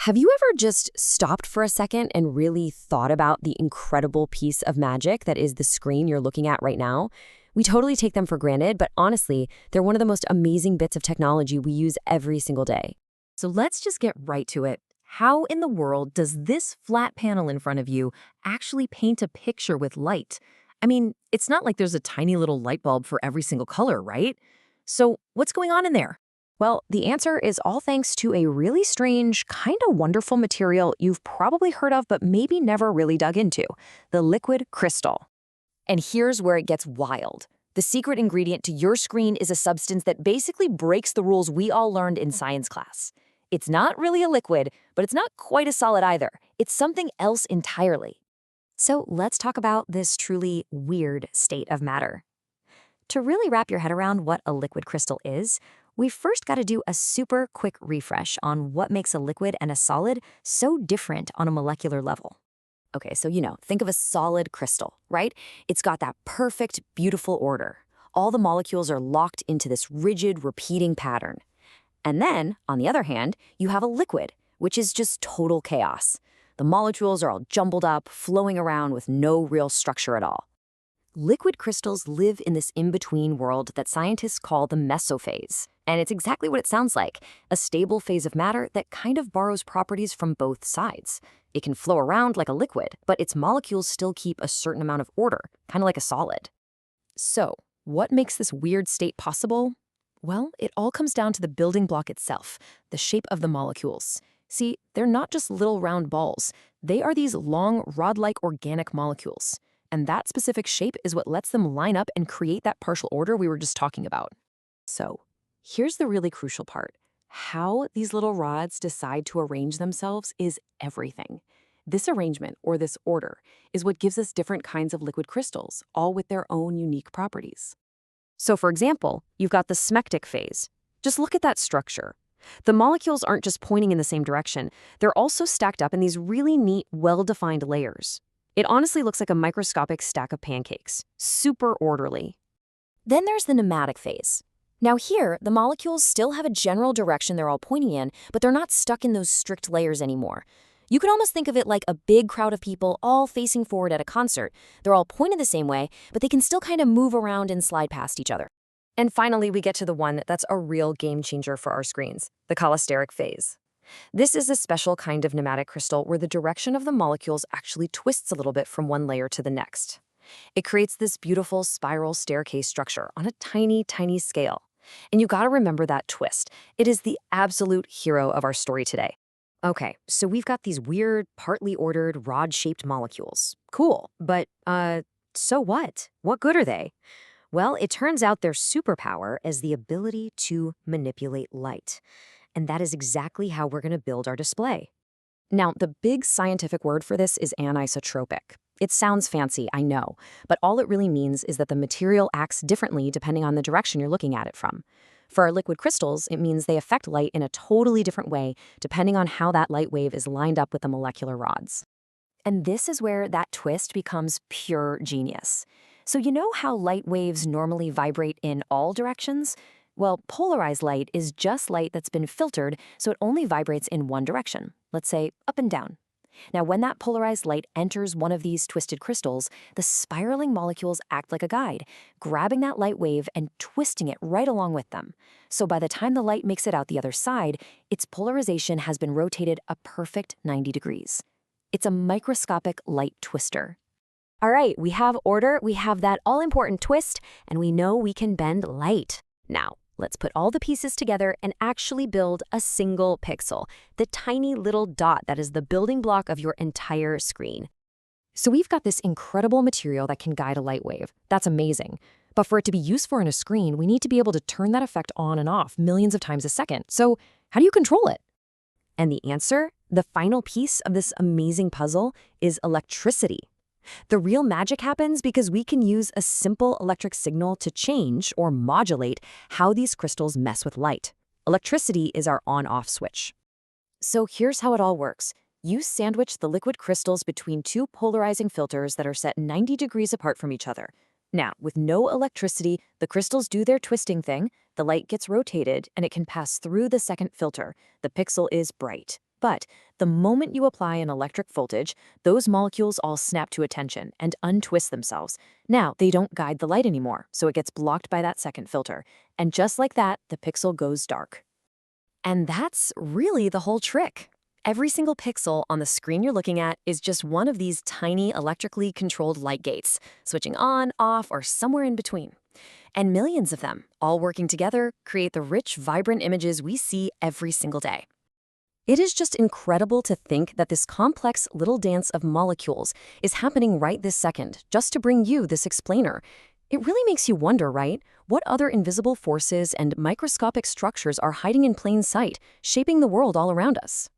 Have you ever just stopped for a second and really thought about the incredible piece of magic that is the screen you're looking at right now? We totally take them for granted, but honestly, they're one of the most amazing bits of technology we use every single day. So let's just get right to it. How in the world does this flat panel in front of you actually paint a picture with light? I mean, it's not like there's a tiny little light bulb for every single color, right? So what's going on in there? Well, the answer is all thanks to a really strange, kind of wonderful material you've probably heard of but maybe never really dug into, the liquid crystal. And here's where it gets wild. The secret ingredient to your screen is a substance that basically breaks the rules we all learned in science class. It's not really a liquid, but it's not quite a solid either. It's something else entirely. So let's talk about this truly weird state of matter. To really wrap your head around what a liquid crystal is, we've first got to do a super quick refresh on what makes a liquid and a solid so different on a molecular level. Okay, so think of a solid crystal, right? It's got that perfect, beautiful order. All the molecules are locked into this rigid, repeating pattern. And then, on the other hand, you have a liquid, which is just total chaos. The molecules are all jumbled up, flowing around with no real structure at all. Liquid crystals live in this in-between world that scientists call the mesophase. And it's exactly what it sounds like, a stable phase of matter that kind of borrows properties from both sides. It can flow around like a liquid, but its molecules still keep a certain amount of order, kind of like a solid. So, what makes this weird state possible? Well, it all comes down to the building block itself, the shape of the molecules. See, they're not just little round balls. They are these long, rod-like organic molecules. And that specific shape is what lets them line up and create that partial order we were just talking about. So, here's the really crucial part. How these little rods decide to arrange themselves is everything. This arrangement, or this order, is what gives us different kinds of liquid crystals, all with their own unique properties. So for example, you've got the smectic phase. Just look at that structure. The molecules aren't just pointing in the same direction, they're also stacked up in these really neat, well-defined layers. It honestly looks like a microscopic stack of pancakes, super orderly. Then there's the nematic phase. Now here, the molecules still have a general direction they're all pointing in, but they're not stuck in those strict layers anymore. You could almost think of it like a big crowd of people all facing forward at a concert. They're all pointed the same way, but they can still kind of move around and slide past each other. And finally, we get to the one that's a real game changer for our screens, the cholesteric phase. This is a special kind of nematic crystal where the direction of the molecules actually twists a little bit from one layer to the next. It creates this beautiful spiral staircase structure on a tiny, tiny scale. And you gotta remember that twist. It is the absolute hero of our story today. Okay, so we've got these weird, partly ordered, rod-shaped molecules. Cool, but, so what? What good are they? Well, it turns out their superpower is the ability to manipulate light. And that is exactly how we're going to build our display. Now, the big scientific word for this is anisotropic. It sounds fancy, I know, but all it really means is that the material acts differently depending on the direction you're looking at it from. For our liquid crystals, it means they affect light in a totally different way depending on how that light wave is lined up with the molecular rods. And this is where that twist becomes pure genius. So you know how light waves normally vibrate in all directions? Well, polarized light is just light that's been filtered, so it only vibrates in one direction, let's say up and down. Now, when that polarized light enters one of these twisted crystals, the spiraling molecules act like a guide, grabbing that light wave and twisting it right along with them. So by the time the light makes it out the other side, its polarization has been rotated a perfect 90 degrees. It's a microscopic light twister. All right, we have order, we have that all-important twist, and we know we can bend light. Now, let's put all the pieces together and actually build a single pixel, the tiny little dot that is the building block of your entire screen. So we've got this incredible material that can guide a light wave. That's amazing. But for it to be useful in a screen, we need to be able to turn that effect on and off millions of times a second. So how do you control it? And the answer, the final piece of this amazing puzzle, is electricity. The real magic happens because we can use a simple electric signal to change or modulate how these crystals mess with light. Electricity is our on-off switch. So here's how it all works. You sandwich the liquid crystals between two polarizing filters that are set 90 degrees apart from each other. Now, with no electricity, the crystals do their twisting thing, the light gets rotated, and it can pass through the second filter. The pixel is bright. But the moment you apply an electric voltage, those molecules all snap to attention and untwist themselves. Now, they don't guide the light anymore, so it gets blocked by that second filter. And just like that, the pixel goes dark. And that's really the whole trick. Every single pixel on the screen you're looking at is just one of these tiny electrically controlled light gates, switching on, off, or somewhere in between. And millions of them, all working together, create the rich, vibrant images we see every single day. It is just incredible to think that this complex little dance of molecules is happening right this second, just to bring you this explainer. It really makes you wonder, right? What other invisible forces and microscopic structures are hiding in plain sight, shaping the world all around us?